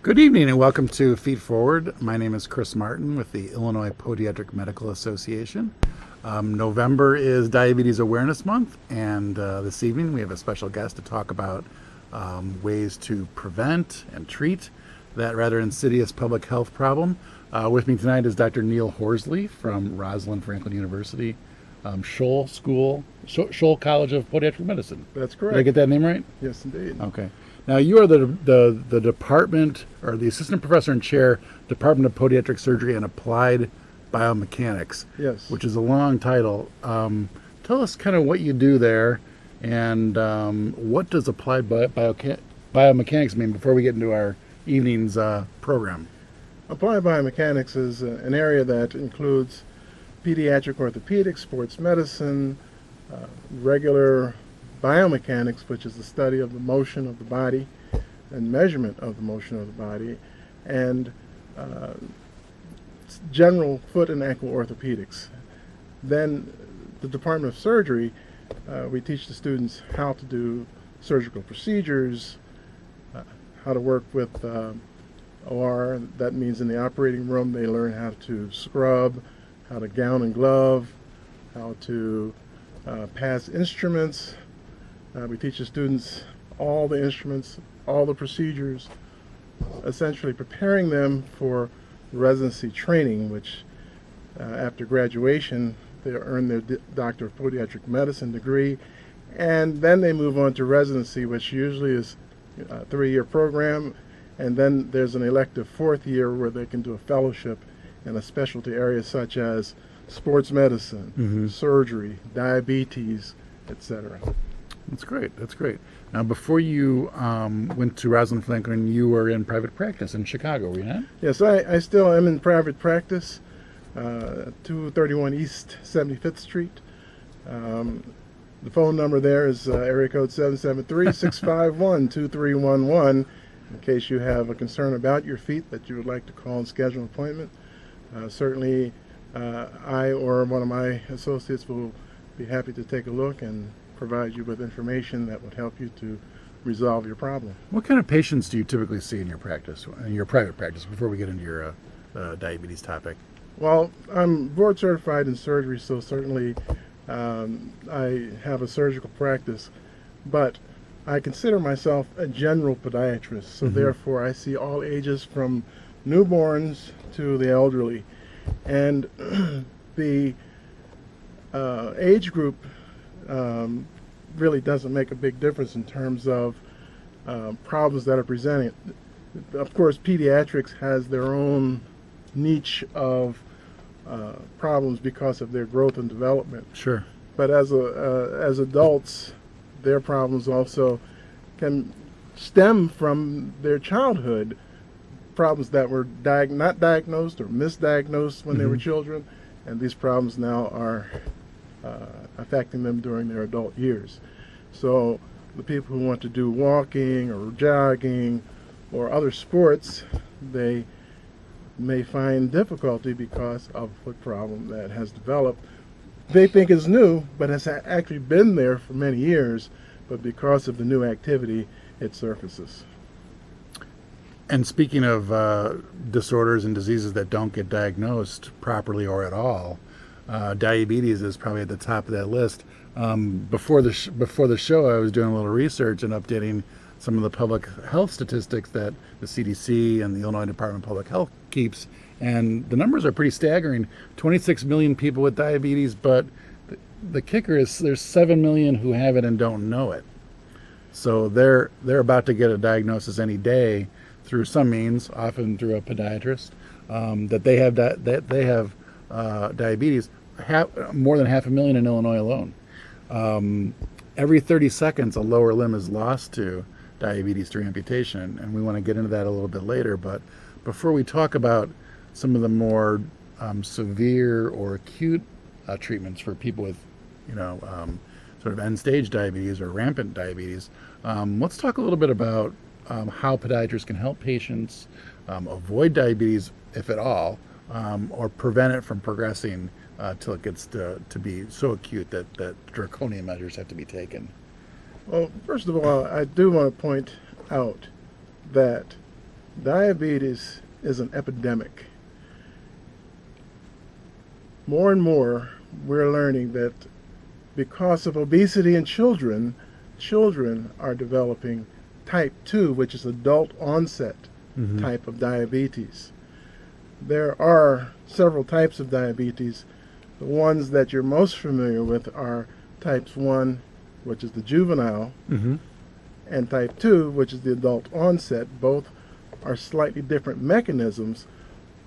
Good evening and welcome to Feet Forward. My name is Chris Martin with the Illinois Podiatric Medical Association. November is Diabetes Awareness Month, and this evening we have a special guest to talk about ways to prevent and treat that rather insidious public health problem. With me tonight is Dr. Neil Horsley from Rosalind Franklin University, Scholl College of Podiatric Medicine. That's correct. Did I get that name right? Yes, indeed. Okay. Now, you are the department, or the assistant professor and chair, Department of Podiatric Surgery and Applied Biomechanics. Yes. Which is a long title. Tell us kind of what you do there, and what does applied biomechanics mean before we get into our evening's program? Applied biomechanics is an area that includes pediatric orthopedics, sports medicine, regular biomechanics, which is the study of the motion of the body and measurement of the motion of the body, and general foot and ankle orthopedics. Then the Department of Surgery, we teach the students how to do surgical procedures, how to work with OR. That means in the operating room they learn how to scrub, how to gown and glove, how to pass instruments. We teach the students all the instruments, all the procedures, essentially preparing them for residency training, which after graduation they earn their Doctor of Podiatric Medicine degree, and then they move on to residency, which usually is a 3-year program, and then there's an elective 4th year where they can do a fellowship in a specialty area such as sports medicine, surgery, diabetes, etc. That's great. That's great. Now, before you went to Rosalind Franklin, you were in private practice in Chicago, were you not? Yes, I still am in private practice, 231 East 75th Street. The phone number there is area code 773-651-2311 in case you have a concern about your feet that you would like to call and schedule an appointment. Certainly, I or one of my associates will be happy to take a look and provide you with information that would help you to resolve your problem. What kind of patients do you typically see in your practice, in your private practice, before we get into your diabetes topic? Well, I'm board certified in surgery, so certainly I have a surgical practice, but I consider myself a general podiatrist, so therefore I see all ages from newborns to the elderly. And the age group really doesn't make a big difference in terms of problems that are presented. Of course, pediatrics has their own niche of problems because of their growth and development. Sure. But as adults, their problems also can stem from their childhood, problems that were not diagnosed or misdiagnosed when they were children, and these problems now are affecting them during their adult years. So the people who want to do walking or jogging or other sports, they may find difficulty because of a foot problem that has developed. They think is new, but has actually been there for many years, but because of the new activity, it surfaces. And speaking of disorders and diseases that don't get diagnosed properly or at all, diabetes is probably at the top of that list. Before the show, I was doing a little research and updating some of the public health statistics that the CDC and the Illinois Department of Public Health keeps, and the numbers are pretty staggering. 26 million people with diabetes, but the kicker is there's 7 million who have it and don't know it. So they're about to get a diagnosis any day through some means, often through a podiatrist, that they have diabetes. More than 500,000 in Illinois alone. Every 30 seconds, a lower limb is lost to diabetes through amputation, and we want to get into that a little bit later. But before we talk about some of the more severe or acute treatments for people with, sort of end-stage diabetes or rampant diabetes, let's talk a little bit about how podiatrists can help patients avoid diabetes, if at all, or prevent it from progressing till it gets to be so acute that draconian measures have to be taken. Well, first of all, I do want to point out that Diabetes is an epidemic. More and more, we're learning that because of obesity in children, children are developing type 2, which is adult onset type of diabetes. There are several types of diabetes. The ones that you're most familiar with are types 1, which is the juvenile, and type 2, which is the adult onset. Both are slightly different mechanisms,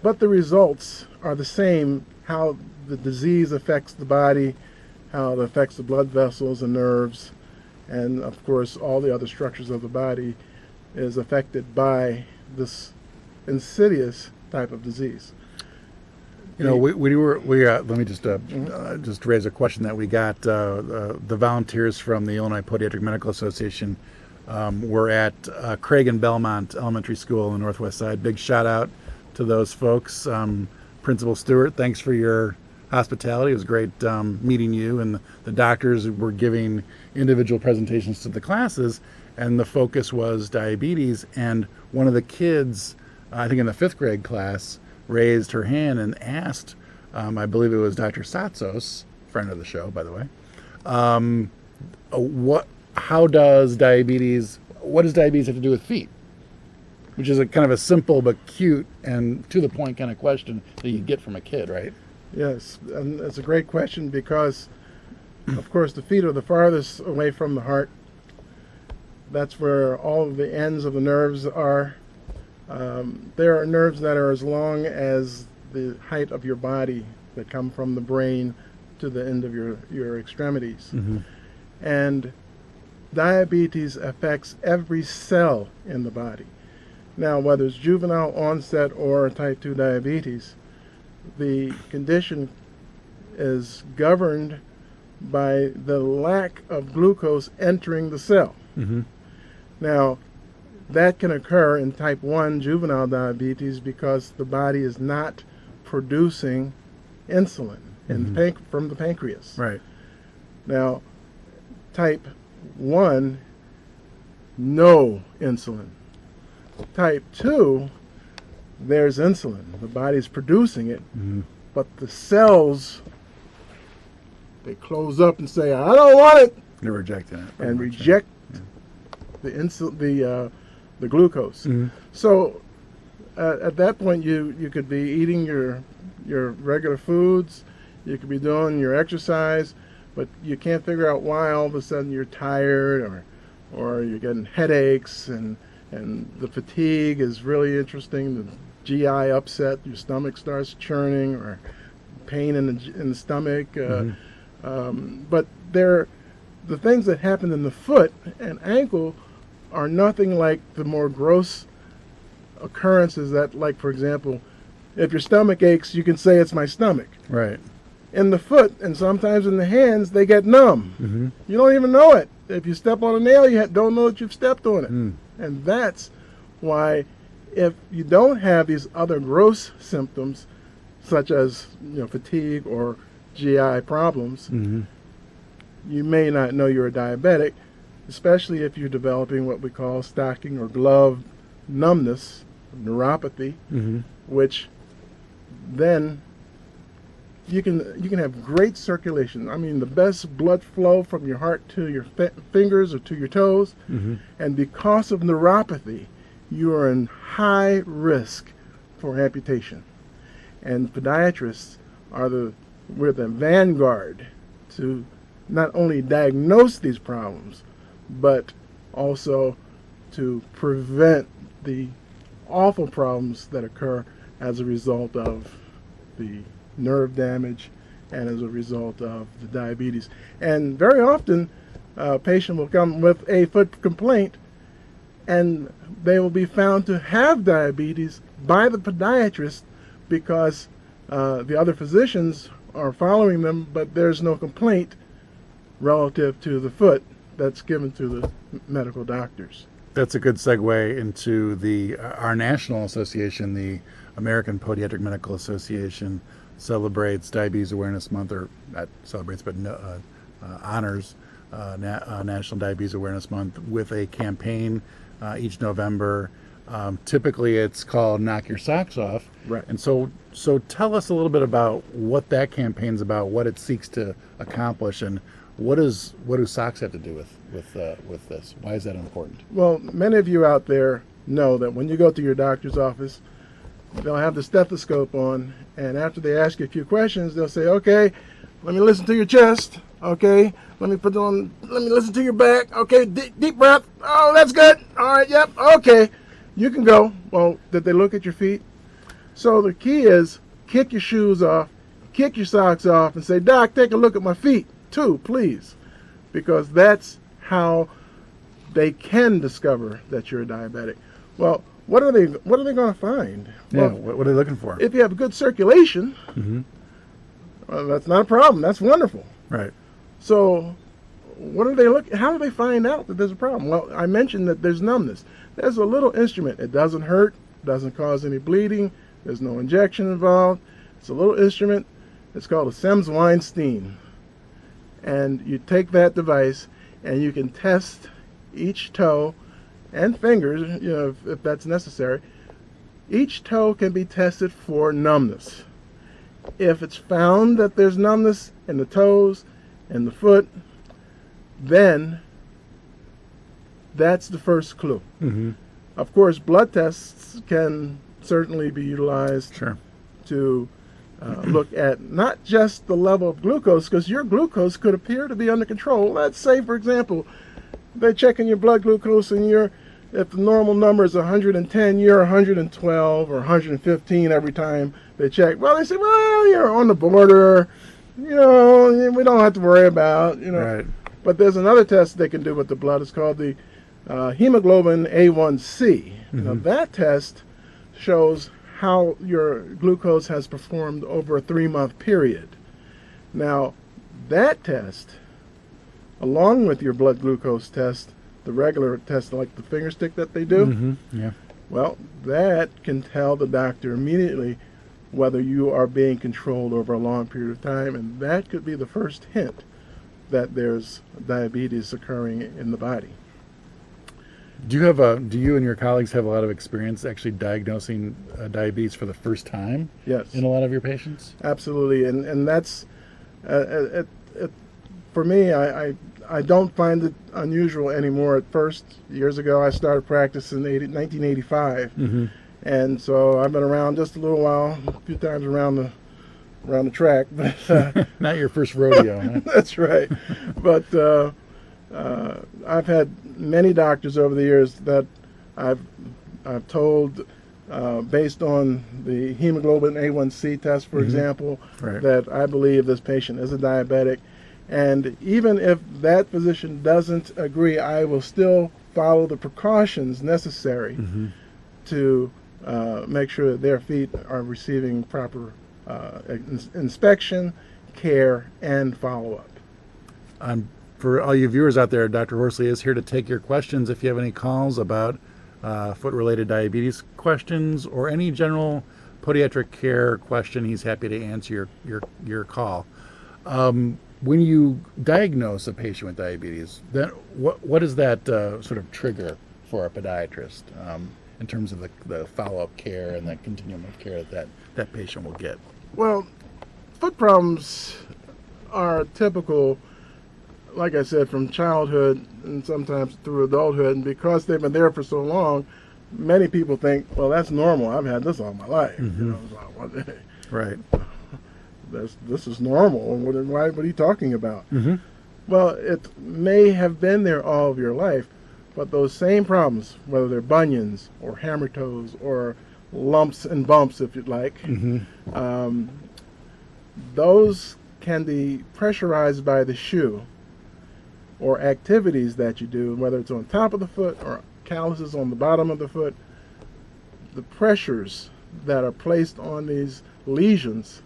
but the results are the same: how the disease affects the body, how it affects the blood vessels and nerves, and of course all the other structures of the body is affected by this insidious type of disease. You know, let me just raise a question that we got. The volunteers from the Illinois Podiatric Medical Association were at Craig and Belmont Elementary School on the Northwest Side. Big shout out to those folks. Principal Stewart, thanks for your hospitality. It was great meeting you, and the doctors were giving individual presentations to the classes, and the focus was diabetes. And one of the kids, I think in the 5th grade class, raised her hand and asked, I believe it was Dr. Satsos, friend of the show, by the way, what does diabetes have to do with feet? Which is a kind of a simple but cute and to the point kind of question that you get from a kid, right? Yes, and it's a great question because, of course, the feet are the farthest away from the heart. That's where all of the ends of the nerves are. There are nerves that are as long as the height of your body that come from the brain to the end of your extremities. And diabetes affects every cell in the body. Now, whether it's juvenile onset or type 2 diabetes, the condition is governed by the lack of glucose entering the cell. Now, that can occur in type 1 juvenile diabetes because the body is not producing insulin from the pancreas. Right. Now, type 1, no insulin. Type 2, there's insulin. The body's producing it, but the cells, they close up and say, I don't want it. They're rejecting it. And reject the glucose. So at that point, you could be eating your regular foods, you could be doing your exercise, but you can't figure out why all of a sudden you're tired or you're getting headaches, and the fatigue is really interesting. The GI upset, your stomach starts churning, or pain in the stomach. But the things that happen in the foot and ankle are nothing like the more gross occurrences that, like, for example, if your stomach aches, you can say it's my stomach. Right. In the foot and sometimes in the hands, they get numb. You don't even know it. If you step on a nail, you don't know that you've stepped on it. And that's why, if you don't have these other gross symptoms, such as fatigue or GI problems, you may not know you're a diabetic, especially if you're developing what we call stocking or glove numbness, neuropathy, which then you can have great circulation. I mean, the best blood flow from your heart to your fingers or to your toes, and because of neuropathy, you are in high risk for amputation. And podiatrists we're the vanguard to not only diagnose these problems, but also to prevent the awful problems that occur as a result of the nerve damage and as a result of the diabetes. And very often, a patient will come with a foot complaint, and they will be found to have diabetes by the podiatrist because the other physicians are following them, but there's no complaint relative to the foot that's given to the medical doctors. That's a good segue into our national association, the American Podiatric Medical Association, celebrates Diabetes Awareness Month, or not celebrates, but honors National Diabetes Awareness Month with a campaign each November Typically, it's called "Knock Your Socks Off." Right. And so tell us a little bit about what that campaign's about, what it seeks to accomplish, and what do socks have to do with this? Why is that important? Well, many of you out there know that when you go to your doctor's office, they'll have the stethoscope on, and after they ask you a few questions, they'll say, "Okay, let me listen to your chest. Okay, let me listen to your back. Okay, deep breath. Oh, that's good. All right, yep. Okay, you can go." Well, did they look at your feet? So the key is kick your shoes off, kick your socks off, and say, "Doc, take a look at my feet too, please," because that's how they can discover that you're a diabetic. Well, what are they going to find? Yeah, Well, what are they looking for? if you have good circulation, well, that's not a problem. That's wonderful. Right. So, what are they look? How do they find out that there's a problem? Well, I mentioned that there's numbness. There's a little instrument. It doesn't hurt, doesn't cause any bleeding. There's no injection involved. It's a little instrument. It's called a Semmes-Weinstein, and you take that device and you can test each toe and fingers, if that's necessary. Each toe can be tested for numbness. If it's found that there's numbness in the toes and the foot, then that's the first clue. Of course, blood tests can certainly be utilized Sure. to look at not just the level of glucose, because your glucose could appear to be under control. Let's say, for example, they're checking your blood glucose and if the normal number is 110, you're 112 or 115 every time they check. Well, they say, well, you're on the border, we don't have to worry about, Right. But there's another test they can do with the blood. It's called the hemoglobin A1C. Now, that test shows how your glucose has performed over a 3-month period. Now, that test, along with your blood glucose test, the regular test like the finger stick that they do, Yeah. well, that can tell the doctor immediately whether you are being controlled over a long period of time, and that could be the first hint that there's diabetes occurring in the body. Do you and your colleagues have a lot of experience actually diagnosing diabetes for the first time Yes, in a lot of your patients? absolutely, and that's for me. I don't find it unusual anymore. At first, years ago, I started practice in 1985, and so I've been around just a little while, a few times around the track. But Not your first rodeo, huh? that's right. But I've had many doctors over the years that I've told, based on the hemoglobin A1C test, for example, Right. that I believe this patient is a diabetic. And even if that physician doesn't agree, I will still follow the precautions necessary to make sure that their feet are receiving proper inspection, care, and follow-up. For all you viewers out there, Dr. Horsley is here to take your questions. If you have any calls about foot-related diabetes questions or any general podiatric care question, he's happy to answer your call. When you diagnose a patient with diabetes, then what is that sort of trigger for a podiatrist in terms of the follow-up care and the continuum of care that patient will get? Well, foot problems are typical, like I said, from childhood and sometimes through adulthood, and because they've been there for so long, many people think, well, that's normal. I've had this all my life. Right. This is normal. What are you talking about? Well, it may have been there all of your life, but those same problems, whether they're bunions or hammer toes or lumps and bumps, if you'd like, those can be pressurized by the shoe or activities that you do, whether it's on top of the foot or calluses on the bottom of the foot. The pressures that are placed on these lesions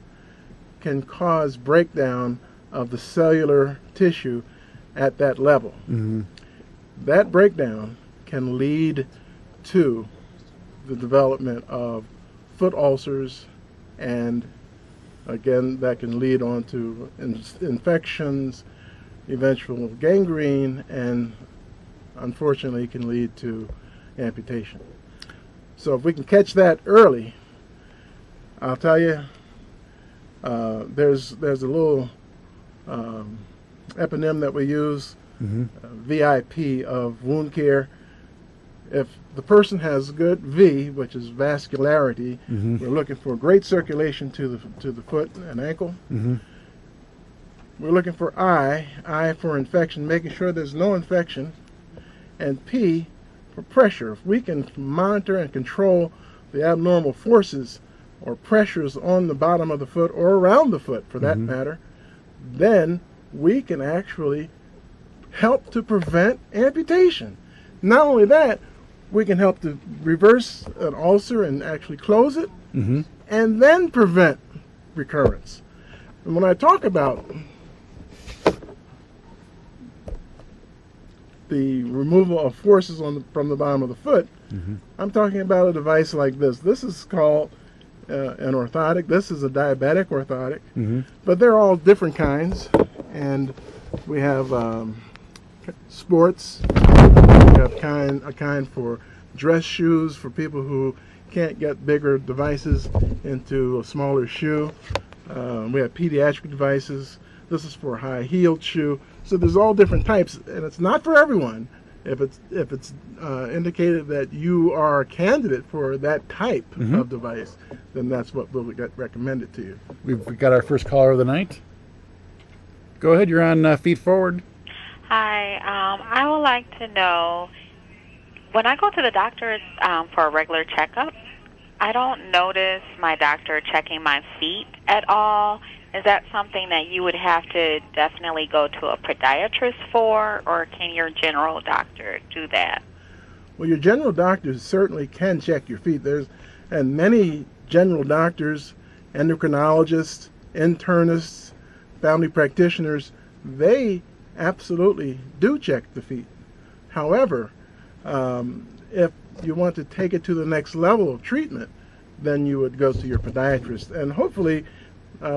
can cause breakdown of the cellular tissue at that level. That breakdown can lead to the development of foot ulcers, and again, that can lead on to infections, eventual gangrene, and unfortunately can lead to amputation. So if we can catch that early, I'll tell you, there's a little eponym that we use, VIP, of wound care. If the person has good V, which is vascularity, we're looking for great circulation to the foot and ankle. We're looking for I for infection, making sure there's no infection, and P for pressure. If we can monitor and control the abnormal forces or pressures on the bottom of the foot or around the foot for that matter, then we can actually help to prevent amputation. Not only that, we can help to reverse an ulcer and actually close it, and then prevent recurrence. And when I talk about the removal of forces from the bottom of the foot, I'm talking about a device like this. This is called an orthotic. This is a diabetic orthotic, but they're all different kinds. And we have sports. We have a kind for dress shoes for people who can't get bigger devices into a smaller shoe. We have pediatric devices. This is for a high-heeled shoe. So there's all different types, and it's not for everyone. If it's indicated that you are a candidate for that type of device, then that's what will get recommended to you. We've got our first caller of the night. Go ahead, you're on Feet Forward. Hi, I would like to know, when I go to the doctor for a regular checkup, I don't notice my doctor checking my feet at all. Is that something that you would have to definitely go to a podiatrist for, or can your general doctor do that? Well, your general doctor certainly can check your feet. And many general doctors, endocrinologists, internists, family practitioners, they absolutely do check the feet. However, if you want to take it to the next level of treatment, then you would go to your podiatrist. And hopefully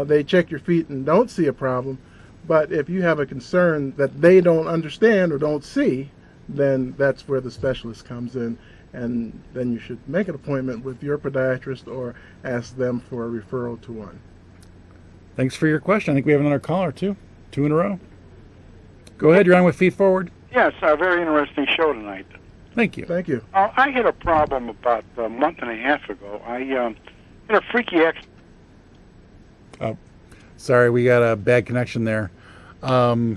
they check your feet and don't see a problem. But if you have a concern that they don't understand or don't see, then that's where the specialist comes in. And then you should make an appointment with your podiatrist or ask them for a referral to one. Thanks for your question. I think we have another caller, too. 2 in a row. Go ahead, you're on with Feet Forward. Yes, a very interesting show tonight. Thank you. Thank you. I had a problem about a month and a half ago. I had a freaky accident. Oh, sorry, we got a bad connection there. I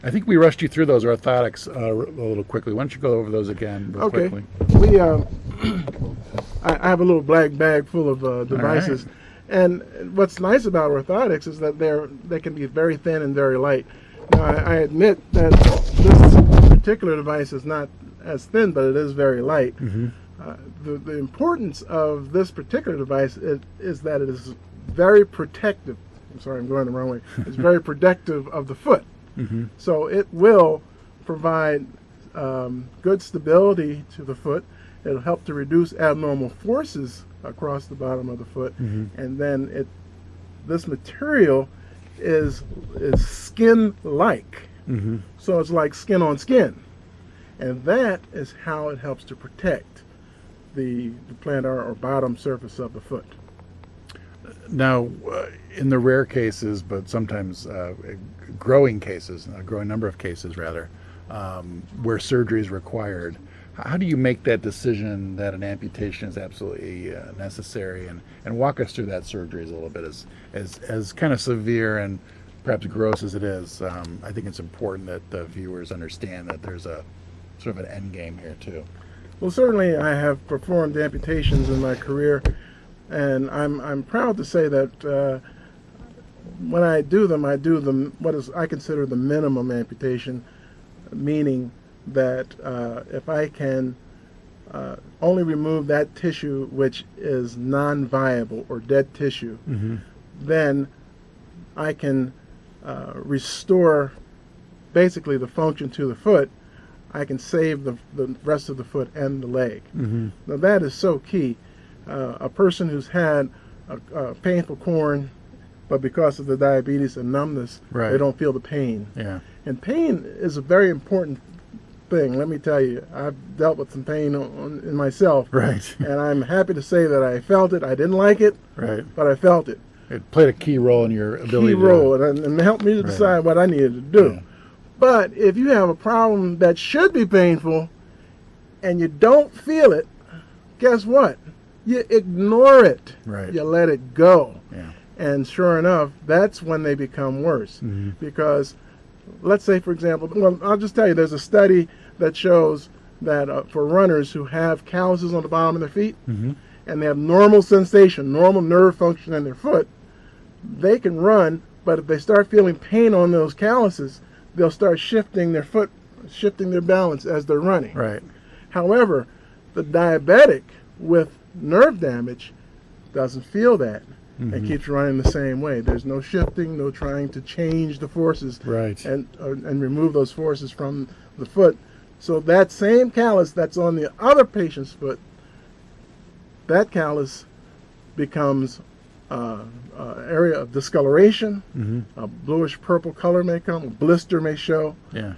think we rushed you through those orthotics a little quickly. Why don't you go over those again real quickly? We, I have a little black bag full of devices. Right. And what's nice about orthotics is that they can be very thin and very light. Now, I admit that this particular device is not as thin, but it is very light. The importance of this particular device is that it is very protective. I'm sorry, I'm going the wrong way. It's very protective of the foot. So it will provide good stability to the foot. It'll help to reduce abnormal forces across the bottom of the foot. And then this material is skin-like. So it's like skin on skin. And that is how it helps to protect the plantar or bottom surface of the foot. Now, in the rare cases, but sometimes growing cases, a growing number of cases rather, where surgery is required, how do you make that decision that an amputation is absolutely necessary? And walk us through that surgery a little bit, as kind of severe and perhaps gross as it is. I think it's important that the viewers understand that there's a sort of an end game here too. Well, certainly I have performed amputations in my career, and I'm proud to say that when I do them what is I consider the minimum amputation, meaning that if I can only remove that tissue which is non-viable or dead tissue, then I can restore basically the function to the foot. I can save the rest of the foot and the leg. Now that is so key. A person who's had a painful corn, but because of the diabetes and numbness, they don't feel the pain. And pain is a very important thing. Let me tell you, I've dealt with some pain in myself, Right. and I'm happy to say that I felt it. I didn't like it, Right. but I felt it. It played a key role in your ability Key role, and helped me to decide what I needed to do. Yeah. But if you have a problem that should be painful and you don't feel it, guess what? You ignore it. Right. You let it go. Yeah. And sure enough, that's when they become worse. Mhm. Because, let's say, for example, well, I'll just tell you, there's a study that shows that for runners who have calluses on the bottom of their feet, Mhm. and they have normal sensation, normal nerve function in their foot, they can run, but if they start feeling pain on those calluses, they'll start shifting their foot, shifting their balance as they're running. Right. However, the diabetic with nerve damage doesn't feel that and keeps running the same way. There's no shifting, no trying to change the forces Right. and remove those forces from the foot. So that same callus that's on the other patient's foot, that callus becomes area of discoloration. A bluish purple color may come, a blister may show. Yeah.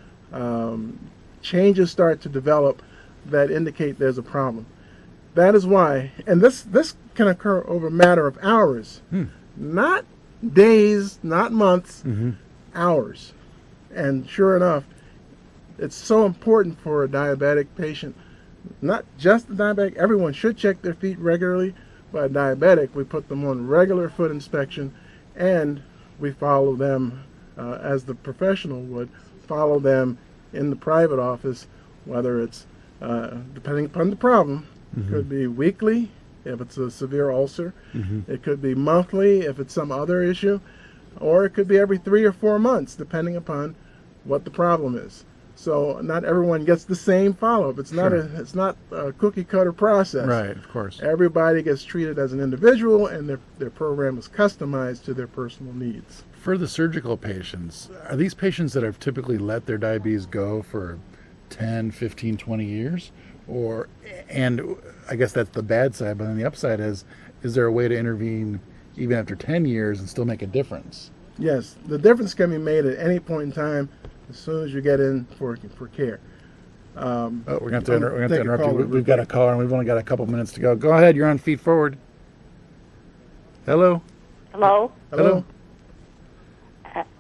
Changes start to develop that indicate there's a problem. That is why, and this can occur over a matter of hours, not days, not months, hours. And sure enough, it's so important for a diabetic patient, not just the diabetic, everyone should check their feet regularly, but a diabetic, we put them on regular foot inspection, and we follow them as the professional would follow them in the private office, whether it's depending upon the problem. It could be weekly if it's a severe ulcer. It could be monthly if it's some other issue, or it could be every 3 or 4 months, depending upon what the problem is. So not everyone gets the same follow-up. It's not a cookie cutter process. Right. Of course. Everybody gets treated as an individual, and their program is customized to their personal needs. For the surgical patients, are these patients that have typically let their diabetes go for 10, 15, 20 years? And I guess that's the bad side, but then the upside is there a way to intervene even after 10 years and still make a difference? Yes, the difference can be made at any point in time as soon as you get in for care. We're going to have to take a interrupt you. caller We've got a caller, and we've only got a couple minutes to go. Go ahead. You're on Feet Forward. Hello? Hello. Hello?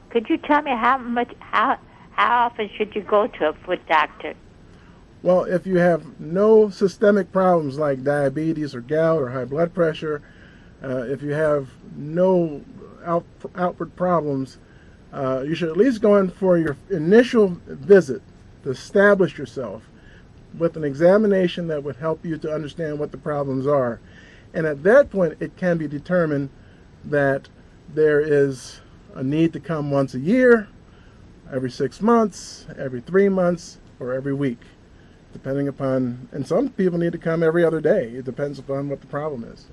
Could you tell me how often should you go to a foot doctor? Well, if you have no systemic problems like diabetes or gout or high blood pressure, if you have no outward problems, you should at least go in for your initial visit to establish yourself with an examination that would help you to understand what the problems are. And at that point, it can be determined that there is a need to come once a year, every 6 months, every 3 months, or every week, depending upon, and some people need to come every other day. It depends upon what the problem is.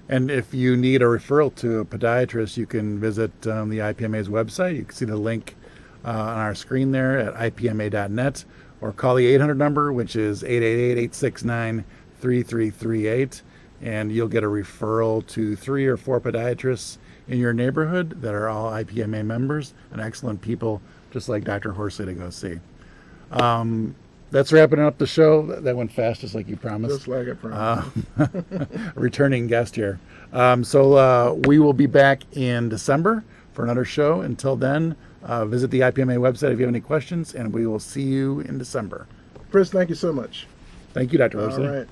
And if you need a referral to a podiatrist, you can visit the IPMA's website. You can see the link on our screen there at ipma.net, or call the 800 number, which is 888-869-3338, and you'll get a referral to 3 or 4 podiatrists in your neighborhood that are all IPMA members and excellent people, just like Dr. Horsley to go see. That's wrapping up the show. That went fast, just like you promised. Just like I promised. Returning guest here. So we will be back in December for another show. Until then, visit the IPMA website if you have any questions, and we will see you in December. Chris, thank you so much. Thank you, Dr. All Horsley. right.